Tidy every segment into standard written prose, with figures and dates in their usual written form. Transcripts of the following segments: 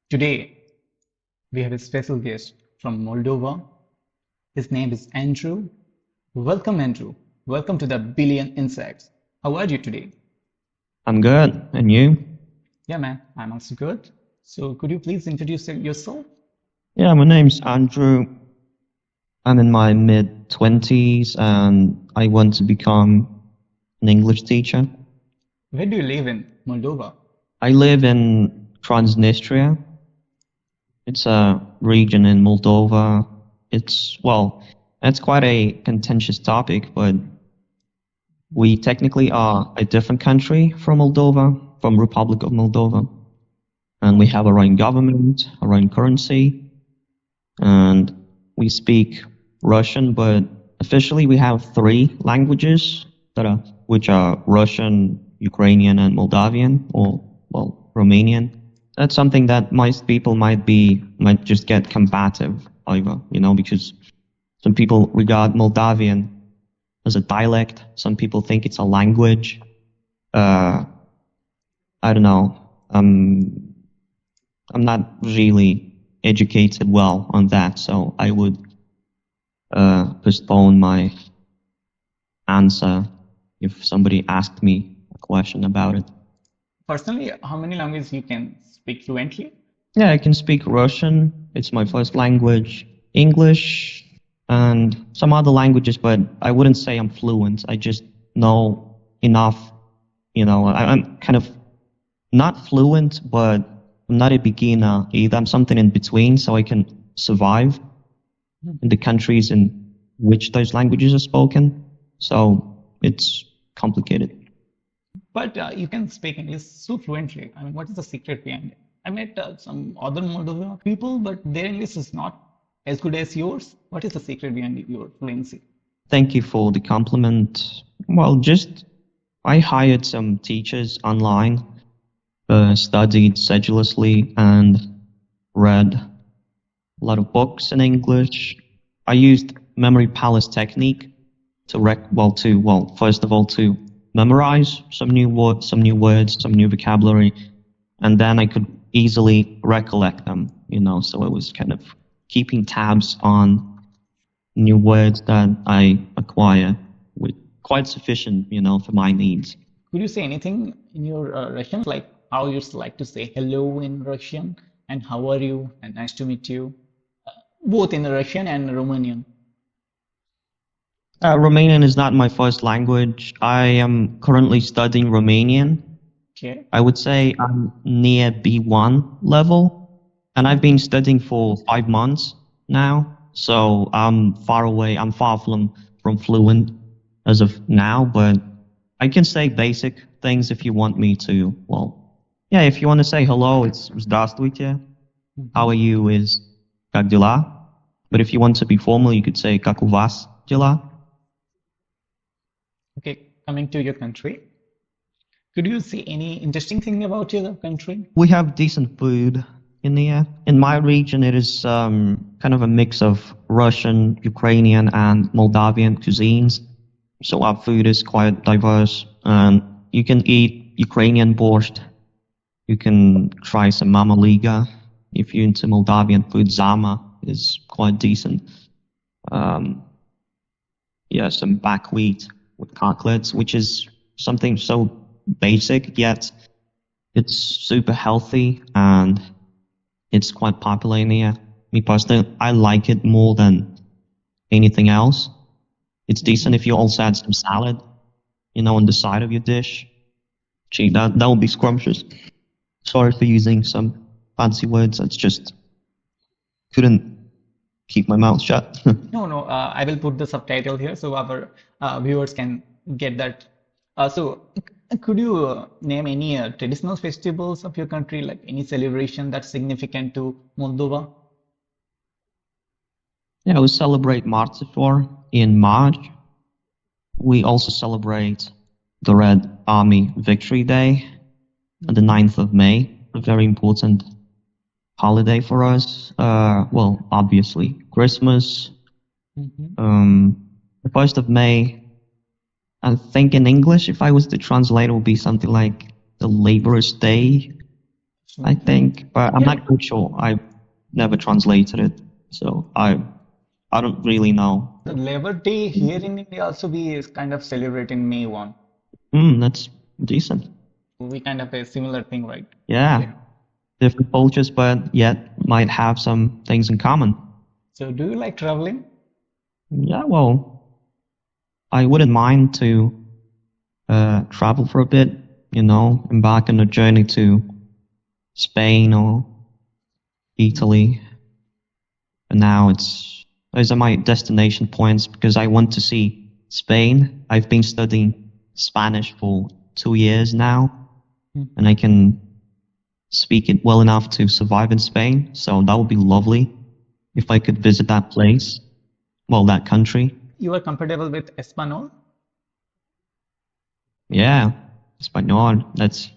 Today, we have a special guest from Moldova. His name is Andrew. Welcome, Andrew. Welcome to the Billion Insects. How are you today? I'm good. And you? Yeah, man, I'm also good. So, could you please introduce yourself? Yeah, my name's Andrew. I'm in my mid 20s and I want to become an English teacher. Where do you live in Moldova? I live in Transnistria. It's a region in Moldova. It's quite a contentious topic, but we technically are a different country from Moldova, from Republic of Moldova. And we have our own government, our own currency, and we speak Russian, but officially we have three languages which are Russian, Ukrainian, and Moldavian, or Romanian. That's something that most people might just get combative over, because some people regard Moldavian as a dialect. Some people think it's a language. I don't know. I'm not really educated well on that, so I would postpone my answer if somebody asked me a question about it. Personally, how many languages you can speak fluently? Yeah, I can speak Russian. It's my first language. English and some other languages, but I wouldn't say I'm fluent. I just know enough. I'm kind of not fluent, but I'm not a beginner either. I'm something in between, so I can survive in the countries in which those languages are spoken. So it's complicated. But you can speak English so fluently. I mean, what is the secret behind it? I met some other Moldova people, but their English is not as good as yours. What is the secret behind your fluency? Thank you for the compliment. Well, just I hired some teachers online, studied sedulously, and read a lot of books in English. I used memory palace technique first of all to memorize some new words, some new vocabulary, and then I could easily recollect them, so I was kind of keeping tabs on new words that I acquire with quite sufficient, for my needs. Could you say anything in your Russian, like how you like to say hello in Russian and how are you and nice to meet you, both in Russian and Romanian? Romanian is not my first language. I am currently studying Romanian. Okay. I would say I'm near B1 level, and I've been studying for 5 months now. So I'm far away. I'm far from fluent as of now, but I can say basic things if you want me to. Well, yeah, if you want to say hello, it's "Здравствуйте." How are you is "Как дела?" But if you want to be formal, you could say "Как у вас дела?" Okay, coming to your country, could you say any interesting thing about your country? We have decent food in here. In my region, it is kind of a mix of Russian, Ukrainian, and Moldavian cuisines. So our food is quite diverse. And you can eat Ukrainian borscht. You can try some mama liga. If you're into Moldavian food, zama is quite decent. Some buckwheat with cutlets, which is something so basic, yet it's super healthy and it's quite popular in here. Me personally, I like it more than anything else. It's decent if you also add some salad, on the side of your dish. Gee, that would be scrumptious. Sorry for using some fancy words. It's just couldn't keep my mouth shut. No, I will put the subtitle here so our viewers can get that. Could you name any traditional festivals of your country, like any celebration that's significant to Moldova? Yeah, we celebrate Martifor in March. We also celebrate the Red Army Victory Day on the 9th of May, a very important holiday for us. Obviously, Christmas, Hmm. The 1st of May, I think in English, if I was to translate, it would be something like the Laborers' Day, I think, but I'm Yeah, not quite sure. I've never translated it, so I don't really know. the Labor Day here in India also we is kind of celebrating May 1. That's decent. We kind of a similar thing, right? Yeah, Here. different cultures, but yet might have some things in common. So do you like traveling? Yeah, well, I wouldn't mind to travel for a bit, embark on a journey to Spain or Italy. And now those are my destination points because I want to see Spain. I've been studying Spanish for 2 years now, and I Mhm. can speak it well enough to survive in Spain. So that would be lovely if I could visit that place, well, that country. You are comfortable with Espanol? Yeah, Espanol. That's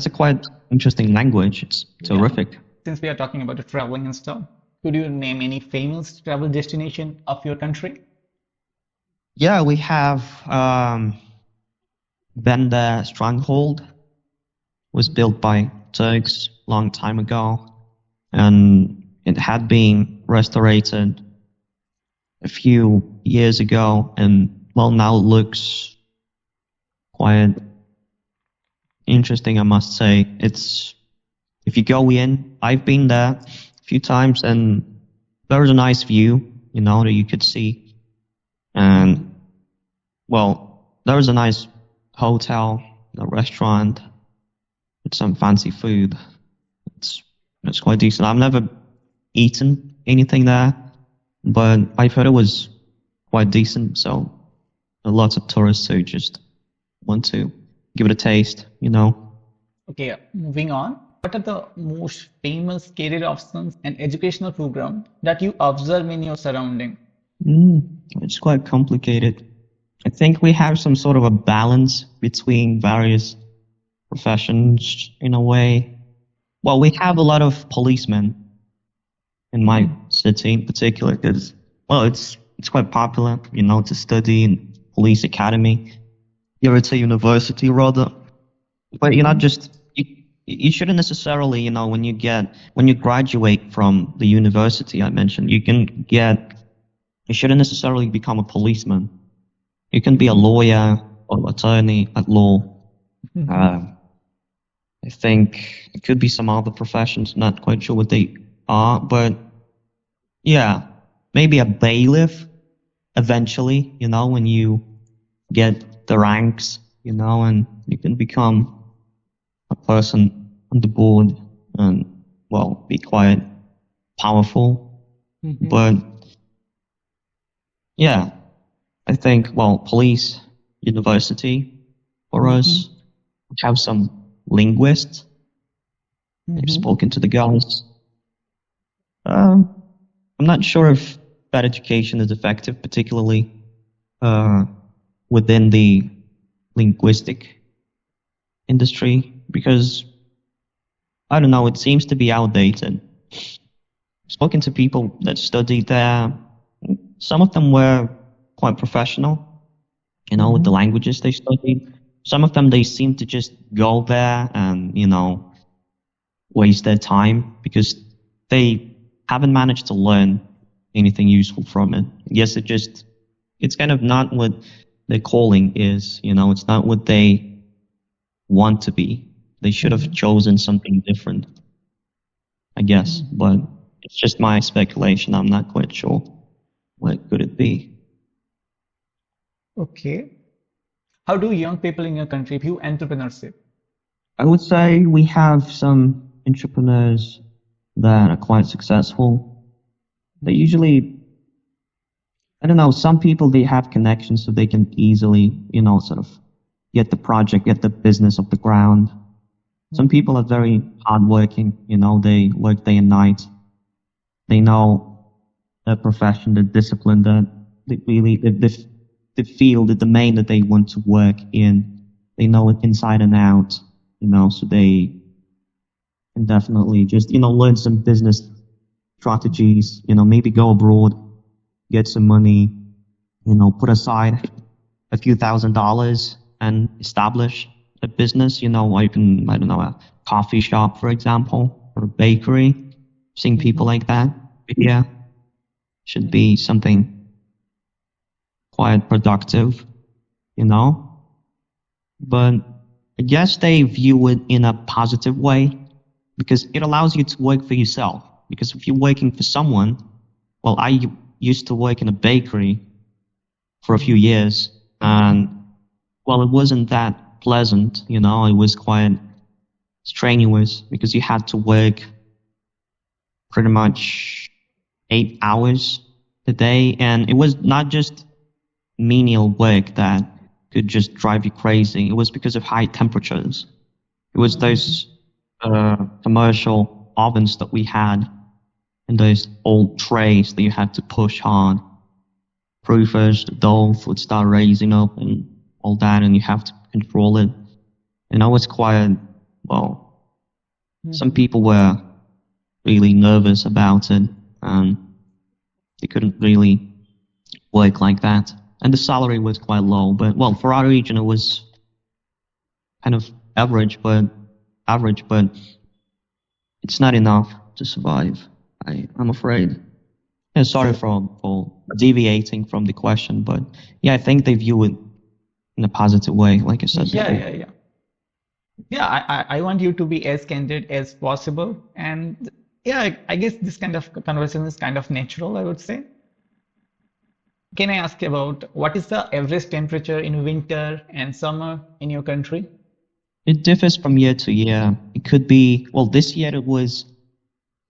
a quite interesting language. It's Yeah. terrific. Since we are talking about the traveling and stuff, could you name any famous travel destination of your country? Yeah, we have Benda Stronghold was built by Turks long time ago, and it had been restored a few years ago, and well, now it looks quite interesting, I must say. It's if you go in, I've been there a few times, and there's a nice view, that you could see, Mhm. and well, there was a nice hotel, a restaurant with some fancy food. It's it's quite decent. I've never eaten anything there, but I've heard it was quite decent. So lots of tourists who just want to give it a taste. Okay, moving on. What are the most famous career options and educational program that you observe in your surrounding? It's quite complicated. I think we have some sort of a balance between various professions in a way. Well, we have a lot of policemen in my Mhm. city in particular because, well, it's quite popular, to study in police academy. You're at a university rather, but you're not Mhm. just you shouldn't necessarily, when you graduate from the university I mentioned, you shouldn't necessarily become a policeman. You can be a Mhm. lawyer or attorney at law. Mhm. Uh, I think it could be some other professions. Not quite sure what they are, but yeah, maybe a bailiff eventually. When you get the ranks, and you can become a person on the board and well be quite powerful. Mhm. But yeah, I think well police university for Mhm. us we have some linguists. I've Mhm. spoken to the guys. Um, I'm not sure if that education is effective, particularly uh, within the linguistic industry, because I don't know, it seems to be outdated. Spoken to people that studied there. Some of them were quite professional, with the Mhm. languages they studied. Some of them, they seem to just go there and, waste their time because they haven't managed to learn anything useful from it. Yes, it's kind of not what their calling is, it's not what they want to be. They should have Mhm. chosen something different, I guess, Mhm. but it's just my speculation. I'm not quite sure what could it be. Okay. How do young people in your country view entrepreneurship? I would say we have some entrepreneurs that are quite successful. They Mhm. usually, I don't know, some people they have connections so they can easily, sort of get the project, get the business off the ground. Some Mhm. people are very hardworking, they work day and night. They know their profession, the discipline, the field, the domain that they want to work in. They know it inside and out, so they can definitely just, learn some business strategies, maybe go abroad. get some money, put aside a few $1,000s and establish a business, open, I don't know, a coffee shop, for example, or a bakery. Seeing people like that, yeah, should be something quite productive, But I guess they view it in a positive way because it allows you to work for yourself. Because if you're working for someone, well, I used to work in a bakery for a few years, and well, it wasn't that pleasant, It was quite strenuous because you had to work pretty much 8 hours a day, and it was not just menial work that could just drive you crazy. It was because of high temperatures. It was those commercial ovens that we had and those old trays that you had to push hard. Proofers, the dough would start raising up and all that, and you have to control it. And I was quite, well, some people were really nervous about it, and they couldn't really work like that. And the salary was quite low, but well, for our region, it was kind of average, but it's not enough to survive, I'm afraid. Yeah, sorry for deviating from the question, but yeah, I think they view it in a positive way, like I said before. Yeah, I want you to be as candid as possible. And yeah, I guess this kind of conversation is kind of natural, I would say. Can I ask about what is the average temperature in winter and summer in your country? It differs from year to year. It could be, well, this year it was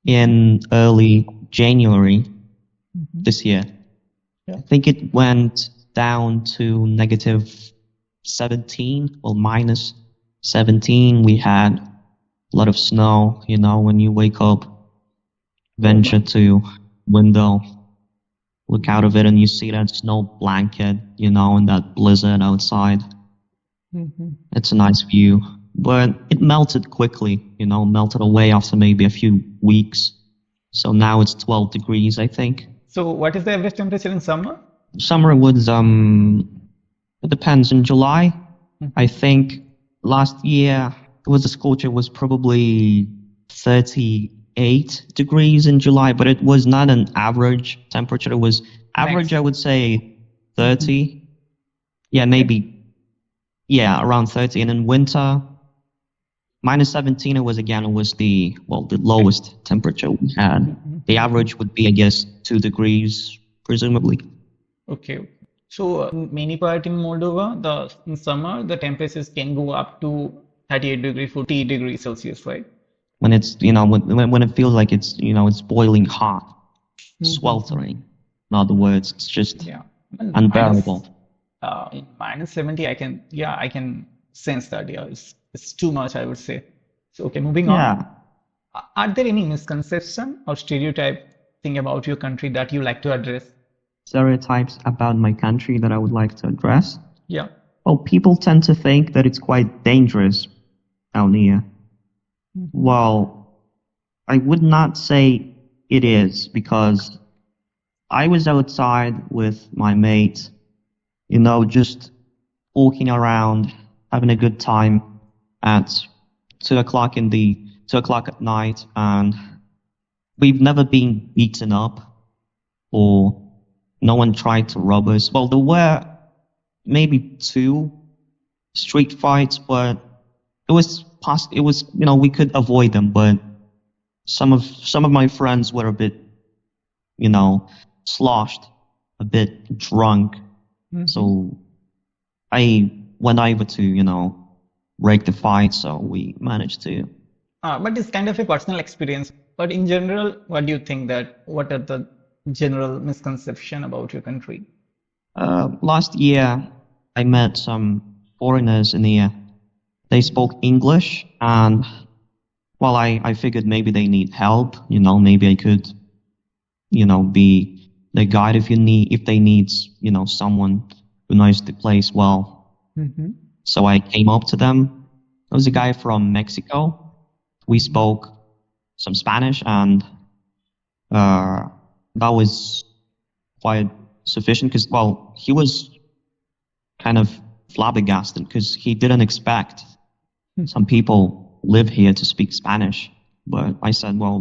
in early January this year. Yeah. I think it went down to negative 17, well, minus 17. We had a lot of snow, when you wake up, venture to window, look out of it, and you see that snow blanket, and that blizzard outside. It's a nice view, but it melted quickly, melted away after maybe a few weeks. So now it's 12 degrees, I think. So what is the average temperature in summer? Summer was, it depends. In July, I think last year, the scorcher was probably 38 degrees in July, but it was not an average temperature. It was average, Max. I would say 30. Yeah, maybe, around 30. And in winter, minus 17, it was the lowest temperature we had. The average would be, I guess, 2 degrees, presumably. Okay. So in many part in Moldova, in summer, the temperatures can go up to 38 degree, 40 degrees Celsius, right? When it's, when it feels like it's, it's boiling hot, sweltering. In other words, it's just unbearable. In minus 70, I can sense that. Yeah, it's too much, I would say. So, okay, moving on. Are there any misconception or stereotype thing about your country that you like to address? Stereotypes about my country that I would like to address? Yeah. Well, people tend to think that it's quite dangerous out here. Well, I would not say it is, because I was outside with my mate, just walking around, having a good time at 2 o'clock at night, and we've never been beaten up, or no one tried to rob us. Well, there were maybe 2 street fights, but it was we could avoid them, but some of my friends were a bit, sloshed, a bit drunk. So I went over to, break the fight, so we managed to. But it's kind of a personal experience. But in general, what do you think what are the general misconception about your country? Last year, I met some foreigners in here. They spoke English, and well, I figured maybe they need help. Maybe I could, be the guide if they need, someone who knows the place well. So I came up to them. There was a guy from Mexico. We spoke some Spanish, and that was quite sufficient because, well, he was kind of flabbergasted because he didn't expect some people live here to speak Spanish. But I said, well,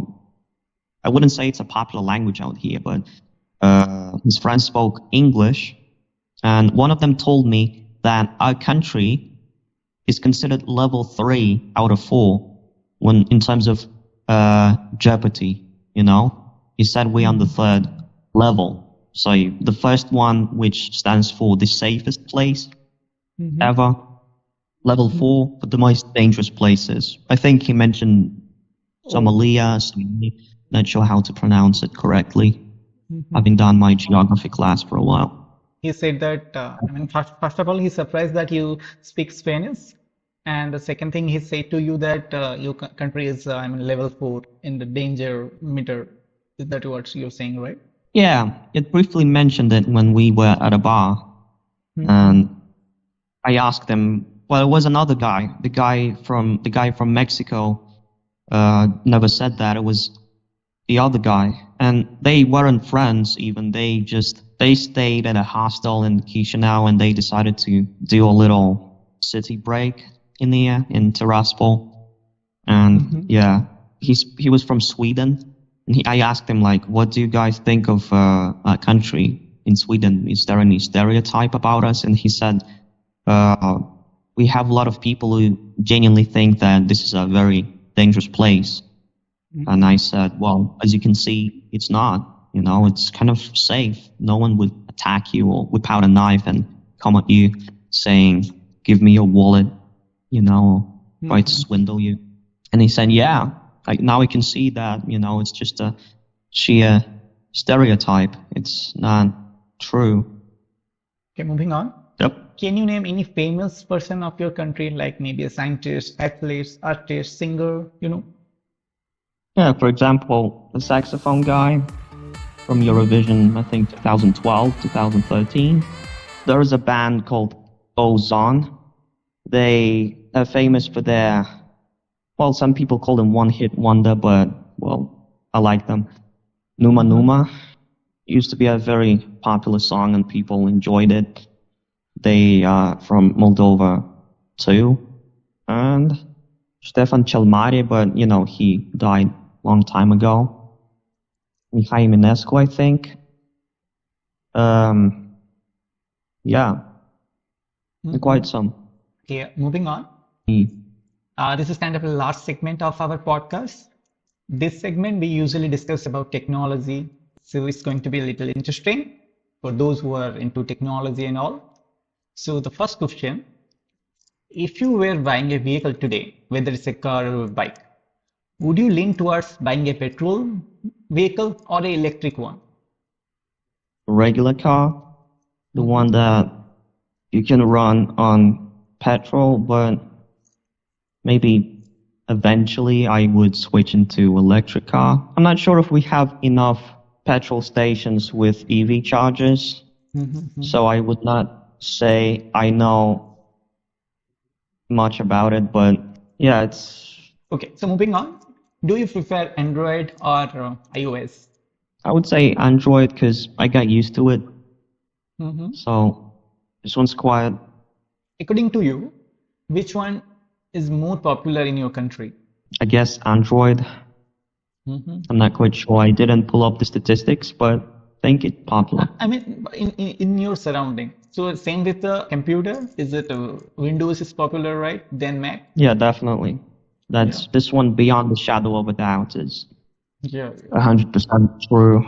I wouldn't say it's a popular language out here, but his friends spoke English, and one of them told me that our country is considered level 3 out of 4 when in terms of jeopardy. You know, he said we're on the 3rd level. So the first one, which stands for the safest place ever, level 4 for the most dangerous places. I think he mentioned Somalia, not sure how to pronounce it correctly, having done my geography class for a while. He said that, first of all, he's surprised that you speak Spanish. And the second thing he said to you that your country is, level 4 in the danger meter. Is that what you're saying, right? Yeah, it briefly mentioned it when we were at a bar, and I asked him. Well, it was another guy. The guy from Mexico never said that. It was the other guy, and they weren't friends even. They stayed at a hostel in Chisinau, and they decided to do a little city break in Tiraspol. And yeah, he was from Sweden. And I asked him, like, what do you guys think of our country in Sweden? Is there any stereotype about us? And he said, we have a lot of people who genuinely think that this is a very dangerous place. And I said, well, as you can see, it's not. You know, it's kind of safe. No one would attack you or whip out a knife and come at you saying, give me your wallet, you know, or try to swindle you. And he said, yeah. Like now we can see that, you know, it's just a sheer stereotype. It's not true. Okay, moving on. Yep. Can you name any famous person of your country, like maybe a scientist, athlete, artist, singer, you know? Yeah, for example, the saxophone guy from Eurovision, I think 2012, 2013. There is a band called Ozon. They are famous for their, well, some people call them one-hit wonder, but, well, I like them. Numa Numa used to be a very popular song and people enjoyed it. They are from Moldova too. And Stefan Chelmare, but, you know, he died a long time ago. Mihai Eminescu, I think. Yeah, quite some. Okay, moving on. This is kind of the last segment of our podcast. This segment we usually discuss about technology, so it's going to be a little interesting for those who are into technology and all. So the first question, if you were buying a vehicle today, whether it's a car or a bike, would you lean towards buying a petrol vehicle or an electric one? Regular car, the one that you can run on petrol, but maybe eventually I would switch into electric car. I'm not sure if we have enough petrol stations with EV chargers, so I would not say I know much about it, but yeah, it's... Okay, so moving on. Do you prefer Android or iOS? I would say Android because I got used to it. So this one's quiet. According to you, which one is more popular in your country? I guess Android. I'm not quite sure. I didn't pull up the statistics, but I think it's popular. I mean, in your surrounding. So same with the computer. Is it Windows is popular, right? Then Mac. Yeah, definitely. That's this one beyond the shadow of a doubt is 100% true.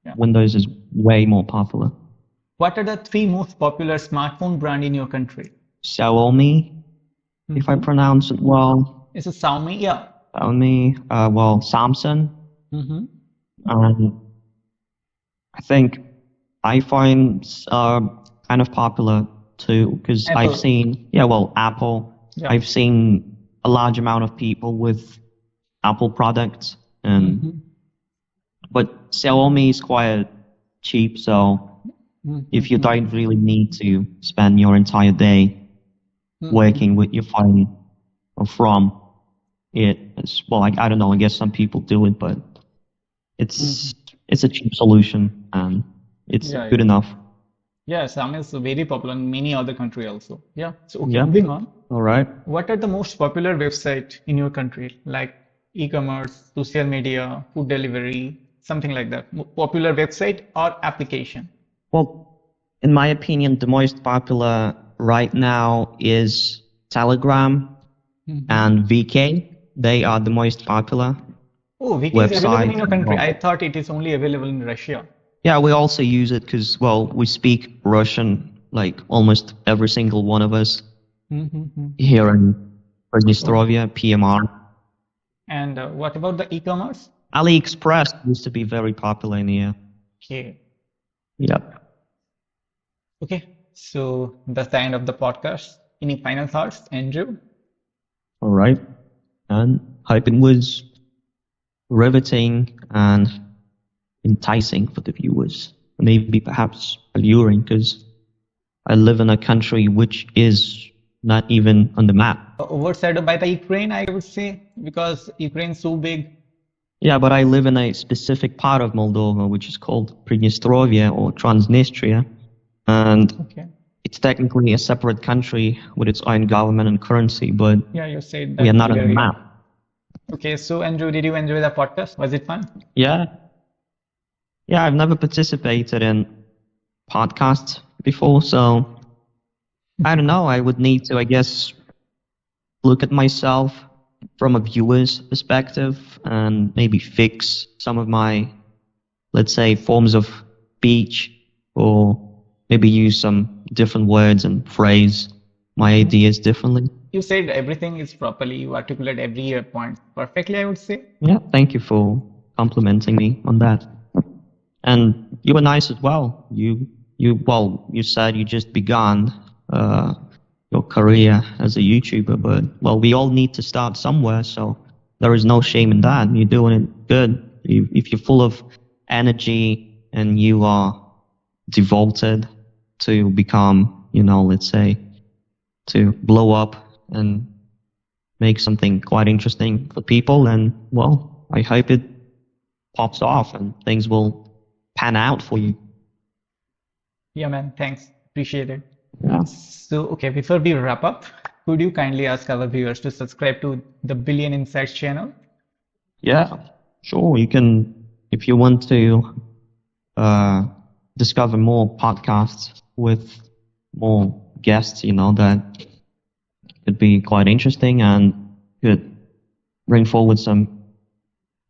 Yeah. Windows is way more popular. What are the 3 most popular smartphone brand in your country? Xiaomi, if I pronounce it well. It's a Xiaomi, yeah. Xiaomi, well, Samsung. I think iPhones are kind of popular too because I've seen, Apple. Yeah. I've seen a large amount of people with Apple products, and but Xiaomi is quite cheap, so if you don't really need to spend your entire day working with your phone or from it, well, I don't know, I guess some people do it, but it's a cheap solution, and It's Yeah, good yeah. enough. Yeah, Assam is very popular in many other country also. Yeah. So okay, Yeah. moving on. All right. What are the most popular website in your country? Like e-commerce, social media, food delivery, something like that. Popular website or application? Well, in my opinion, the most popular right now is Telegram Hmm. and VK. They are the most popular Oh, Wiki is available in websites. your country. I Well, thought it is only available in Russia. yeah, we also use it because, well, we speak Russian, like almost every single one of us Mm-hmm. here in Oh, Transnistria, PMR. and what about the e-commerce? AliExpress used to be very popular in here. Okay. Yep. Okay. So that's the end of the podcast. Any final thoughts, Andrew? All right. And hope it was riveting and enticing for the viewers. Maybe perhaps alluring because I live in a country which is not even on the map. Overshadowed by the Ukraine, I would say, because Ukraine is so big. Yeah, but I live in a specific part of Moldova which is called Pridnestrovia or Transnistria. And Okay. it's technically a separate country with its own government and currency, but Yeah, you said we are that not on the clearly. map. Okay, so Andrew, did you enjoy the podcast? Was it fun? Yeah, yeah, I've never participated in podcasts before, so I don't know. I would need to, I guess, look at myself from a viewer's perspective and maybe fix some of my, let's say, forms of speech or maybe use some different words and phrase my Hmm. ideas differently. You said everything is properly, you articulate every point perfectly, I would say. Yeah, thank you for complimenting me on that. And you were nice as well. You said you just begun uh, your career as a YouTuber, but well, we all need to start somewhere, so there is no shame in that. You're doing it good. If you're full of energy and you are devoted to become, let's say, to blow up and make something quite interesting for people, and well, I hope it pops off and things will pan out for you. Yeah, man, thanks. Appreciate it. Yeah. So, okay, before we wrap up, could you kindly ask our viewers to subscribe to the Billion Insights channel? Yeah, sure. You can, if you want to uh, discover more podcasts with more guests, that could be quite interesting and could bring forward some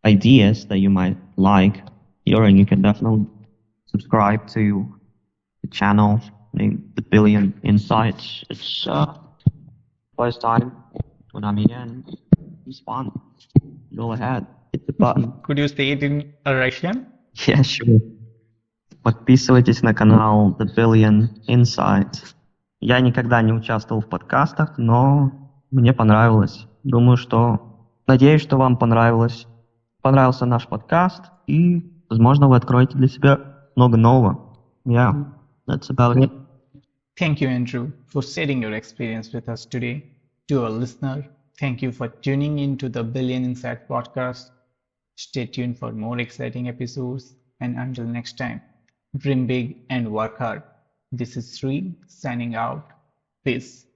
ideas that you might like here, and you can definitely subscribe to the channel named The Billion Insights. It's first time when I'm here, and it's fun. Go ahead, hit the button. Could you say it in Russian? Yeah, sure. Подписывайтесь на канал The Billion Insights. Я никогда не участвовал в подкастах, но мне понравилось. Думаю, надеюсь, что вам понравился наш подкаст, и, возможно, вы откроете для себя много нового. Yeah, that's about it. Thank you, Andrew, for sharing your experience with us today. To our listener, thank you for tuning in to the Billion Insight podcast. Stay tuned for more exciting episodes, and until next time, dream big and work hard. This is Sri signing out. Peace.